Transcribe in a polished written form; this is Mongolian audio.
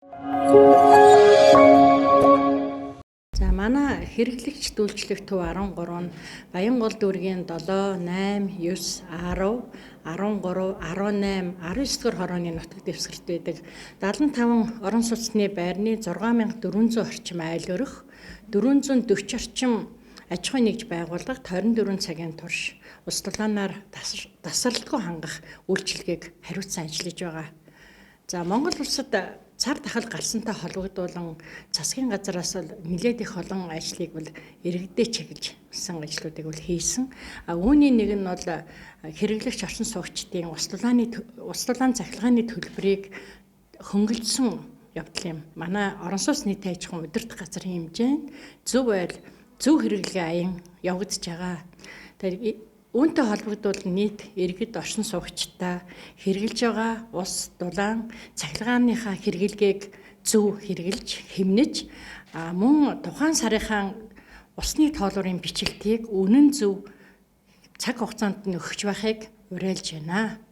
За манай хэрэглэгч дүүлжлэх төв 13 нь Баянгол дүүргийн 7, 8, 9, 10, 13, 18, 19 дугаар хорооны нутаг дэвсгэрт байдаг 75 орон сууцны байрны 6400 орчим айл өрөх, 440 орчим аж ахуйн нэгж байгууллагт 24 цагийн турш ус дулаанаар тасралтгүй хангах үйлчилгээг хариуцсан ажиллаж байгаа. За Монгол улсад цар тахал гарсантай холбогдуулан засгийн газараас бол нэлээд их олон ажлыг бол иргэдээ чиглэж болсон ажлуудыг бол хийсэн. Үүний нэг нь бол хэрэглэгч орчин суугчдын ус дулаан цахилгааны төлбөрийг хөнгөлсөн явдал юм. Манай орон сууц нийтийн аж ахуйн удирдах газрын хэмжээнд зөв хэрэглэгээ аян явагдаж байгаа. Тэгэхээр үүнтэй холбогдуулан нийт иргэд оршин суугчдаа хэрэгжилж байгаа ус дулаан цахилгааныхаа хэрэглэгээг зөв хэрэгжилж хэмнэж мөн тухайн сарынхаа усны тоолуурын бичлэлтийг үнэн зөв цаг хугацаанд нь өгч байхыг уриалж байна.